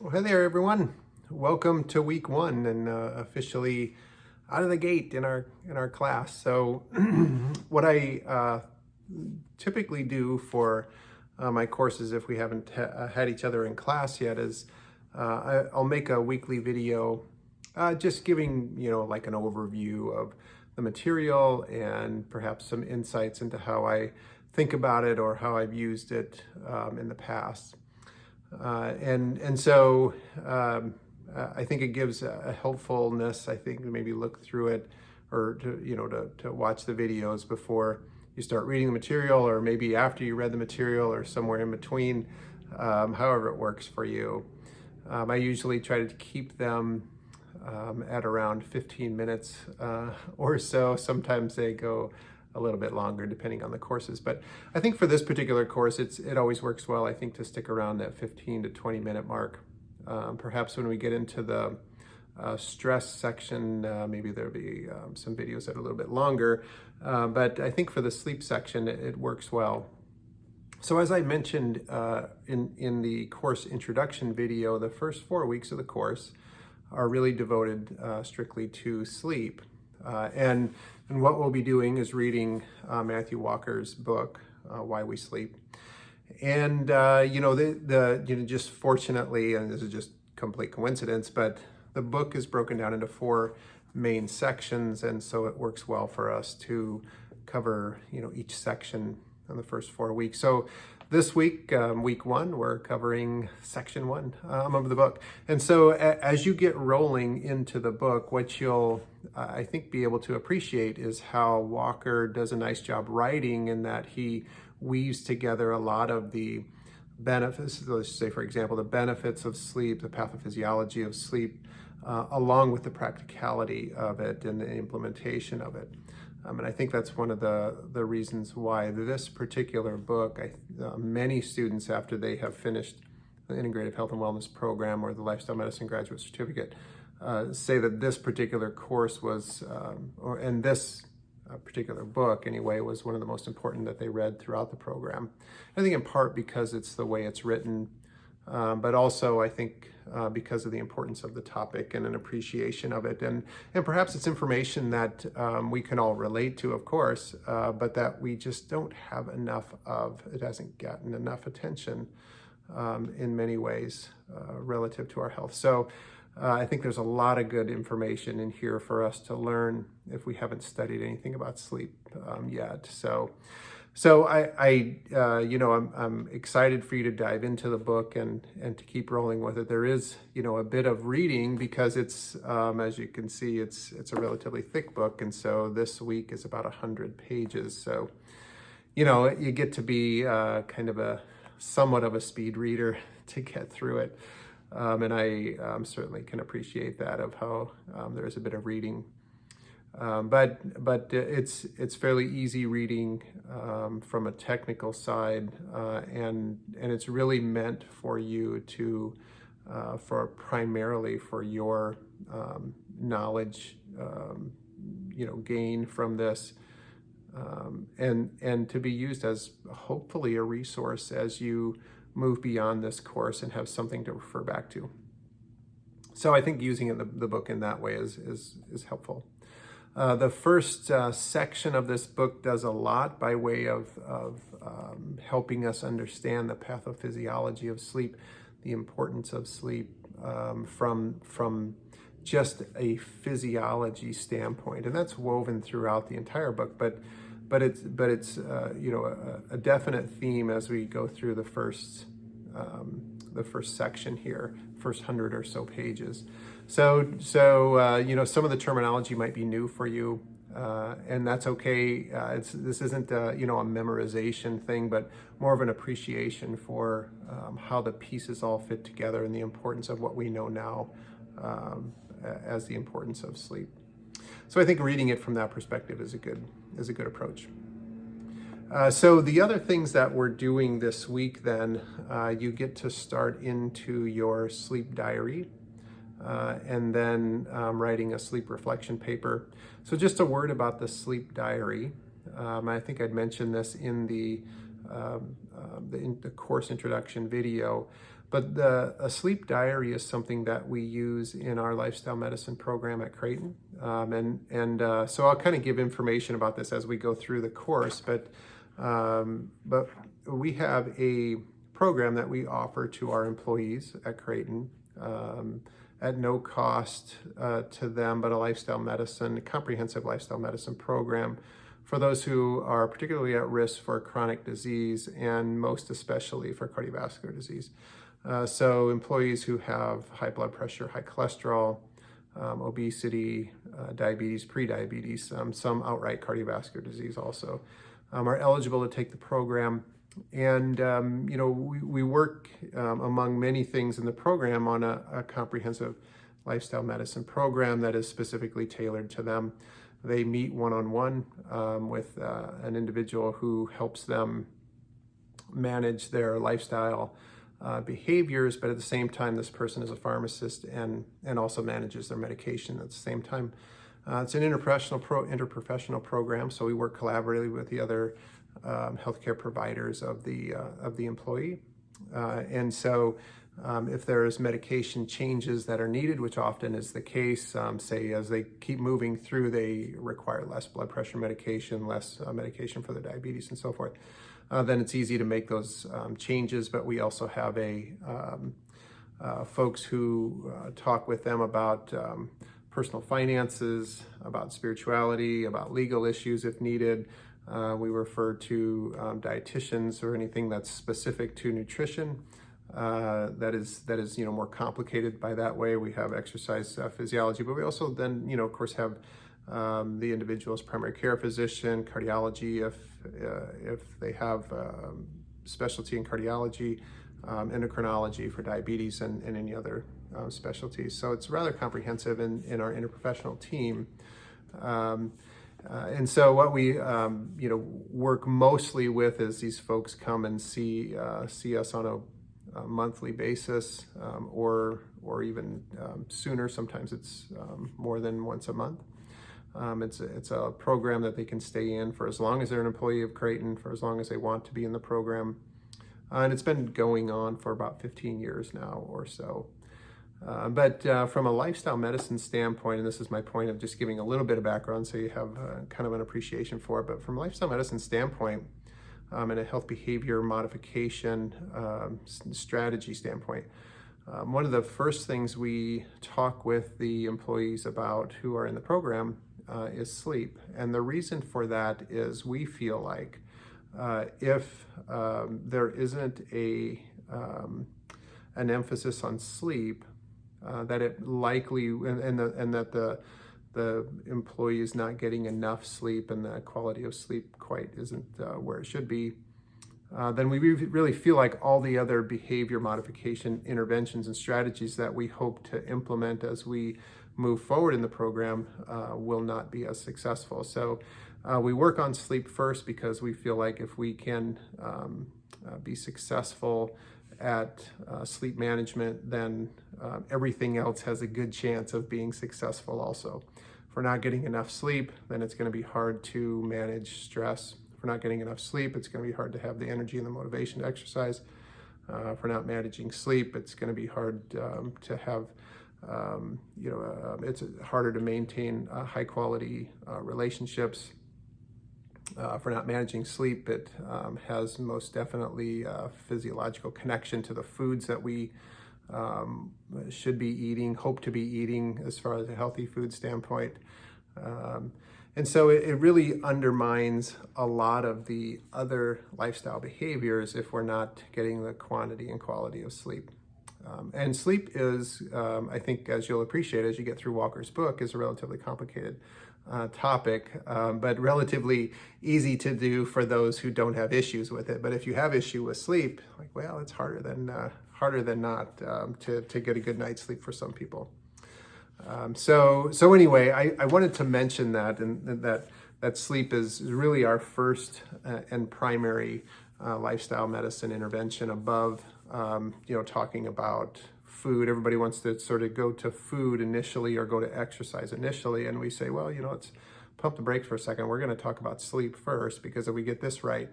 Well, hey there, everyone. Welcome to week one and officially out of the gate in our class. So, what I typically do for my courses, if we haven't had each other in class yet, is I'll make a weekly video, just giving like an overview of the material and perhaps some insights into how I think about it or how I've used it in the past. I think it gives a helpfulness. I think to maybe look through it or to watch the videos before you start reading the material, or maybe after you read the material, or somewhere in between, however it works for you. I usually try to keep them at around 15 minutes or so. Sometimes they go a little bit longer depending on the courses. But I think for this particular course, it always works well, I think, to stick around that 15 to 20 minute mark. Perhaps when we get into the stress section, maybe there'll be some videos that are a little bit longer. But I think for the sleep section, it works well. So as I mentioned in the course introduction video, the first 4 weeks of the course are really devoted strictly to sleep. And what we'll be doing is reading Matthew Walker's book, Why We Sleep. And just fortunately, and this is just complete coincidence, but the book is broken down into 4 main sections, and so it works well for us to cover each section in the first 4 weeks. So this week, week 1, we're covering section 1 of the book. And so as you get rolling into the book, what you'll, I think, be able to appreciate is how Walker does a nice job writing, in that he weaves together a lot of the benefits, let's say, for example, the benefits of sleep, the pathophysiology of sleep, along with the practicality of it and the implementation of it. And I think that's one of the reasons why this particular book, many students, after they have finished the Integrative Health and Wellness program or the Lifestyle Medicine Graduate Certificate, say that this particular course was, and this particular book anyway, was one of the most important that they read throughout the program. I think in part because it's the way it's written, but also I think because of the importance of the topic and an appreciation of it. And perhaps it's information that we can all relate to, of course, but that we just don't have enough of. It hasn't gotten enough attention in many ways relative to our health. So I think there's a lot of good information in here for us to learn if we haven't studied anything about sleep yet. So I'm excited for you to dive into the book and to keep rolling with it. There is, a bit of reading because it's, as you can see, it's a relatively thick book. And so this week is about 100 pages. So, you get to be kind of somewhat of a speed reader to get through it. And I certainly can appreciate that, of how there is a bit of reading. But it's fairly easy reading from a technical side, and it's really meant for you to, primarily for your knowledge, gain from this, and to be used as hopefully a resource as you move beyond this course and have something to refer back to. So I think using the book in that way is helpful. The first section of this book does a lot by way of helping us understand the pathophysiology of sleep, the importance of sleep from just a physiology standpoint, and that's woven throughout the entire book. But it's a definite theme as we go through the first section here, first 100 or so pages. So some of the terminology might be new for you, and that's okay. This isn't a memorization thing, but more of an appreciation for how the pieces all fit together and the importance of what we know now as the importance of sleep. So I think reading it from that perspective is a good approach. So the other things that we're doing this week, then, you get to start into your sleep diary, and then writing a sleep reflection paper. So just a word about the sleep diary. I think I'd mentioned this in the course introduction video, But a sleep diary is something that we use in our lifestyle medicine program at Creighton. So I'll kind of give information about this as we go through the course, but we have a program that we offer to our employees at Creighton at no cost to them, but a comprehensive lifestyle medicine program for those who are particularly at risk for chronic disease and most especially for cardiovascular disease. So employees who have high blood pressure, high cholesterol, obesity, diabetes, prediabetes, some outright cardiovascular disease also, are eligible to take the program. And, we work among many things in the program on a comprehensive lifestyle medicine program that is specifically tailored to them. They meet one-on-one with an individual who helps them manage their lifestyle behaviors, but at the same time, this person is a pharmacist and also manages their medication at the same time. It's an interprofessional program, so we work collaboratively with the other healthcare providers of the employee. And so if there's medication changes that are needed, which often is the case, say as they keep moving through, they require less blood pressure medication, less medication for the diabetes and so forth, then it's easy to make those changes. But we also have folks who talk with them about personal finances, about spirituality, about legal issues if needed. We refer to dietitians or anything that's specific to nutrition. That is more complicated by that way. We have exercise physiology, but we also then of course have the individual's primary care physician, cardiology if they have specialty in cardiology, endocrinology for diabetes, and any other specialties. So it's rather comprehensive in our interprofessional team. And so what we work mostly with is these folks come and see us on a monthly basis, or even sooner. Sometimes it's more than once a month. It's a program that they can stay in for as long as they're an employee of Creighton, for as long as they want to be in the program. And it's been going on for about 15 years now or so. But from a lifestyle medicine standpoint, and this is my point of just giving a little bit of background so you have kind of an appreciation for it, but from a lifestyle medicine standpoint and a health behavior modification strategy standpoint, one of the first things we talk with the employees about who are in the program is sleep. And the reason for that is we feel like if there isn't an emphasis on sleep, that it likely, and that the employee is not getting enough sleep and the quality of sleep quite isn't where it should be, then we really feel like all the other behavior modification interventions and strategies that we hope to implement as we move forward in the program will not be as successful. So we work on sleep first because we feel like if we can be successful at sleep management, then everything else has a good chance of being successful also. If we're not getting enough sleep, then it's going to be hard to manage stress. If we're not getting enough sleep, it's going to be hard to have the energy and the motivation to exercise. If we're not managing sleep, it's going to be hard to have, it's harder to maintain high quality relationships. If we're not managing sleep, it has most definitely a physiological connection to the foods that we should be eating, hope to be eating as far as a healthy food standpoint. And so it really undermines a lot of the other lifestyle behaviors if we're not getting the quantity and quality of sleep. And sleep is, I think, as you'll appreciate as you get through Walker's book, is a relatively complicated topic, but relatively easy to do for those who don't have issues with it. But if you have issue with sleep, like, well, it's harder than not to get a good night's sleep for some people. So anyway, I wanted to mention that, and that sleep is really our first and primary lifestyle medicine intervention above, talking about food. Everybody wants to sort of go to food initially or go to exercise initially. And we say, well, let's pump the brakes for a second. We're going to talk about sleep first, because if we get this right,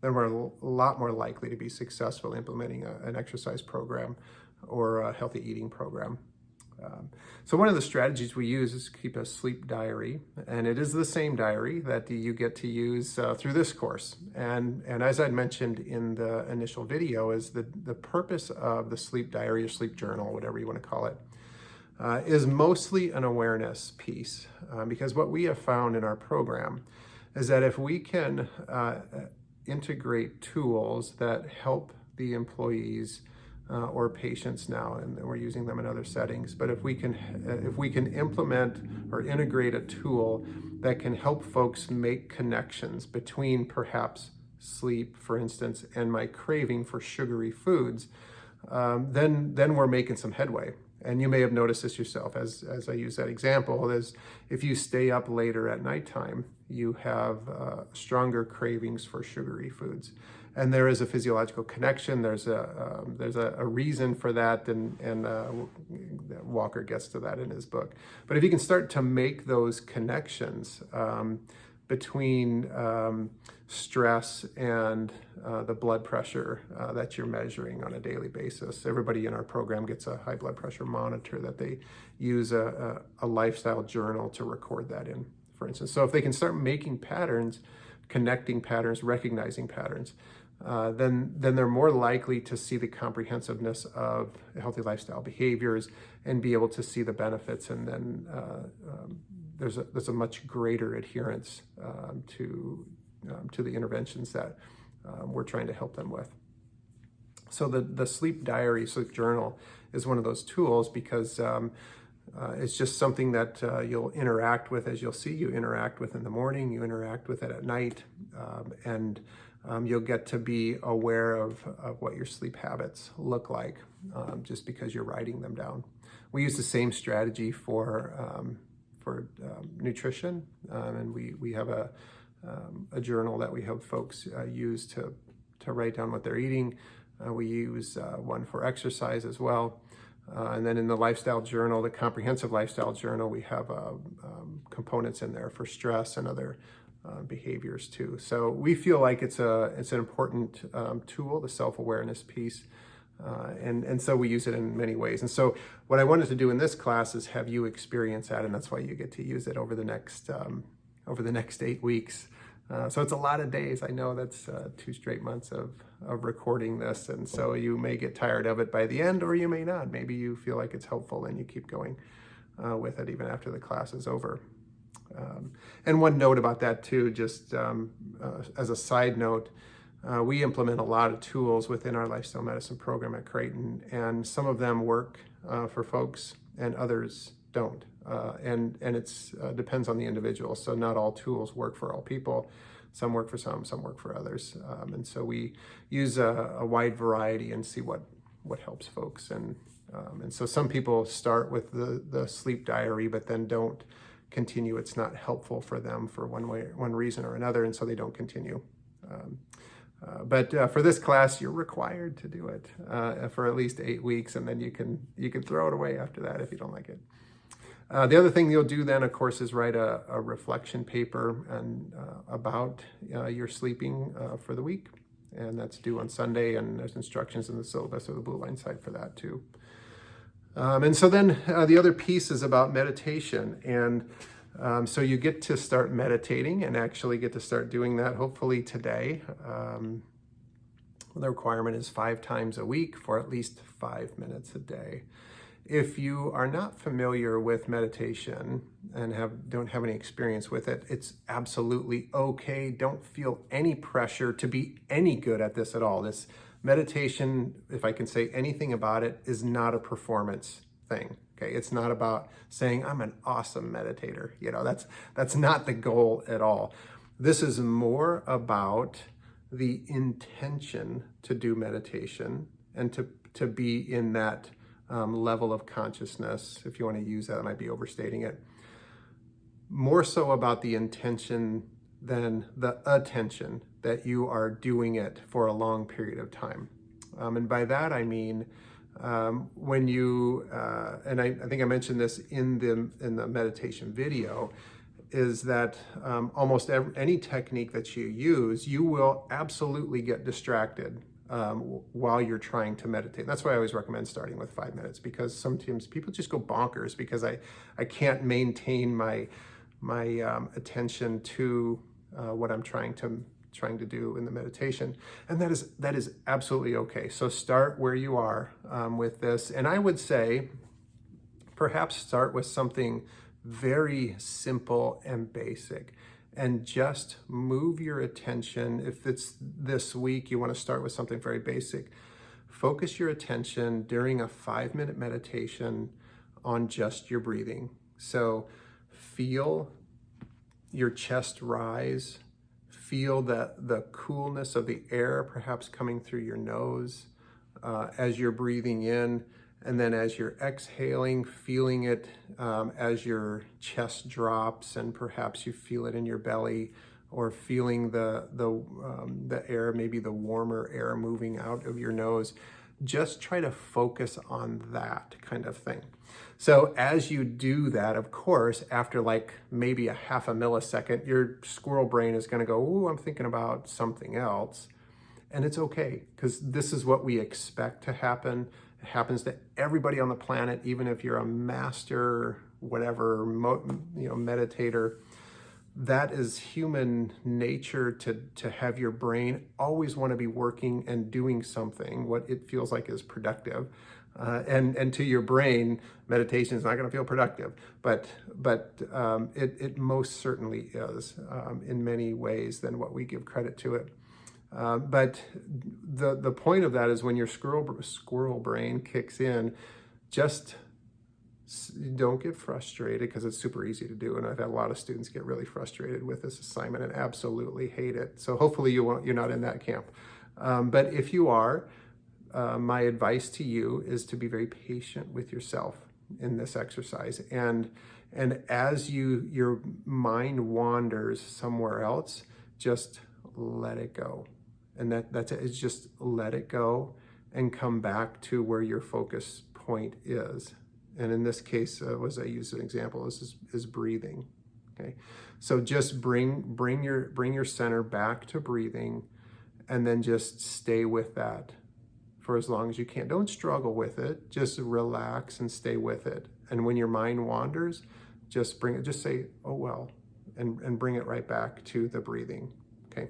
then we're a lot more likely to be successful implementing an exercise program or a healthy eating program. So one of the strategies we use is to keep a sleep diary, and it is the same diary that you get to use through this course. And as I mentioned in the initial video, is the purpose of the sleep diary or sleep journal, whatever you want to call it, is mostly an awareness piece. Because what we have found in our program is that if we can integrate tools that help the employees or patients now, and we're using them in other settings. But if we can implement or integrate a tool that can help folks make connections between perhaps sleep, for instance, and my craving for sugary foods, then we're making some headway. And you may have noticed this yourself, as I use that example, is if you stay up later at nighttime, you have stronger cravings for sugary foods. And there is a physiological connection. There's a reason for that, and Walker gets to that in his book. But if you can start to make those connections between stress and the blood pressure that you're measuring on a daily basis. Everybody in our program gets a high blood pressure monitor that they use a lifestyle journal to record that in, for instance. So if they can start making patterns, connecting patterns, recognizing patterns, then they're more likely to see the comprehensiveness of healthy lifestyle behaviors and be able to see the benefits. And then there's a much greater adherence to the interventions that we're trying to help them with. So the sleep diary, sleep journal is one of those tools because it's just something that you'll interact with, as you'll see, you interact with in the morning, you interact with it at night, and you'll get to be aware of what your sleep habits look like just because you're writing them down. We use the same strategy for nutrition, and we have a journal that we have folks use to write down what they're eating. We use one for exercise as well. And then in the lifestyle journal, the comprehensive lifestyle journal, we have components in there for stress and other behaviors too. So we feel like it's an important tool, the self-awareness piece. And so we use it in many ways. And so what I wanted to do in this class is have you experience that, and that's why you get to use it over the next 8 weeks. So it's a lot of days. I know that's 2 straight months of recording this, and so you may get tired of it by the end, or you may not. Maybe you feel like it's helpful and you keep going with it even after the class is over. And one note about that too, just as a side note, we implement a lot of tools within our lifestyle medicine program at Creighton, and some of them work for folks and others don't. And it's depends on the individual. So not all tools work for all people. Some work for some work for others. And so we use a wide variety and see what helps folks. And so some people start with the sleep diary, but then don't continue. It's not helpful for them for one reason or another, and so they don't continue. But for this class, you're required to do it for at least 8 weeks, and then you can throw it away after that if you don't like it. The other thing you'll do then, of course, is write a reflection paper about your sleeping for the week, and that's due on Sunday, and there's instructions in the syllabus or the Blue Line site for that too. And so then the other piece is about meditation, and so you get to start meditating and actually get to start doing that hopefully today. The requirement is 5 times a week for at least 5 minutes a day. If you are not familiar with meditation and don't have any experience with it, it's absolutely okay. Don't feel any pressure to be any good at this at all. This meditation, if I can say anything about it, is not a performance thing. Okay, it's not about saying I'm an awesome meditator. You know, that's not the goal at all. This is more about the intention to do meditation and to be in that level of consciousness. If you want to use that, I might be overstating it. More so about the intention than the attention that you are doing it for a long period of time. And by that I mean when you and I think I mentioned this in the meditation video, is that almost any technique that you use, you will absolutely get distracted while you're trying to meditate. That's why I always recommend starting with 5 minutes, because sometimes people just go bonkers because I can't maintain my attention to what I'm trying to do in the meditation, and that is absolutely okay. So start where you are with this, and I would say perhaps start with something very simple and basic, and just move your attention. If it's this week, you want to start with something very basic. Focus your attention during a 5-minute meditation on just your breathing. So feel your chest rise, feel the coolness of the air perhaps coming through your nose as you're breathing in, and then as you're exhaling, feeling it as your chest drops, and perhaps you feel it in your belly, or feeling the air, maybe the warmer air moving out of your nose. Just try to focus on that kind of thing. So as you do that, of course, after like maybe a half a millisecond, your squirrel brain is going to go, "Ooh, I'm thinking about something else." And it's okay, because this is what we expect to happen. It happens to everybody on the planet, even if you're a master, whatever, meditator. That is human nature, to have your brain always want to be working and doing something, what it feels like is productive. And to your brain, meditation is not going to feel productive, but it most certainly is in many ways than what we give credit to it. But the point of that is, when your squirrel brain kicks in, just don't get frustrated, because it's super easy to do. And I've had a lot of students get really frustrated with this assignment and absolutely hate it. So hopefully you're not in that camp. But if you are, my advice to you is to be very patient with yourself in this exercise. And as your mind wanders somewhere else, just let it go. And that's it. It's just let it go and come back to where your focus point is. And in this case, as I use an example, is breathing. Okay, so just bring your center back to breathing, and then just stay with that for as long as you can. Don't struggle with it. Just relax and stay with it. And when your mind wanders, just say, "Oh well," and bring it right back to the breathing. Okay,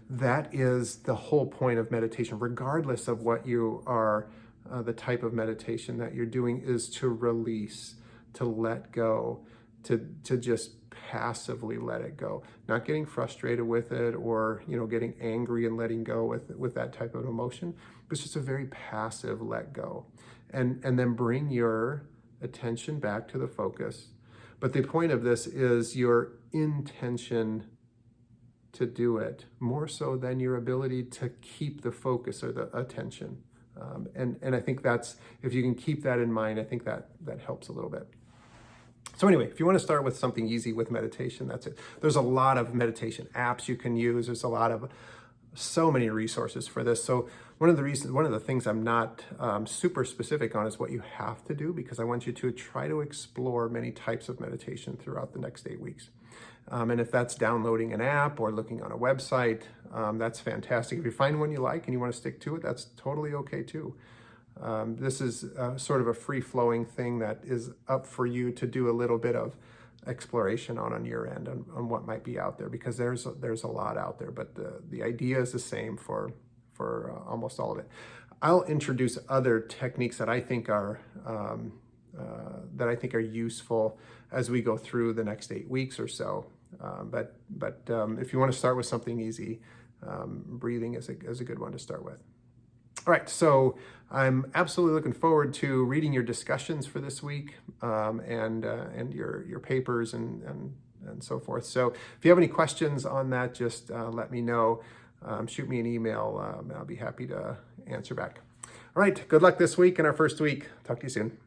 that is the whole point of meditation, regardless of what you are. The type of meditation that you're doing is to release, to let go, to just passively let it go, not getting frustrated with it, or getting angry and letting go with that type of emotion. But it's just a very passive let go, and then bring your attention back to the focus. But the point of this is your intention to do it, more so than your ability to keep the focus or the attention. And I think that's, if you can keep that in mind, I think that helps a little bit. So anyway, if you want to start with something easy with meditation, that's it. There's a lot of meditation apps you can use. There's so many resources for this. So one of the things I'm not super specific on is what you have to do, because I want you to try to explore many types of meditation throughout the next 8 weeks. And if that's downloading an app or looking on a website, that's fantastic. If you find one you like and you want to stick to it, that's totally okay too. This is sort of a free-flowing thing that is up for you to do a little bit of exploration on your end, on what might be out there, because there's a lot out there, but the idea is the same for almost all of it. I'll introduce other techniques that I think are useful as we go through the next 8 weeks or so. But if you want to start with something easy, breathing is a good one to start with. All right, so I'm absolutely looking forward to reading your discussions for this week, and your papers and so forth. So if you have any questions on that, just let me know. Shoot me an email. I'll be happy to answer back. All right, good luck this week in our first week. Talk to you soon.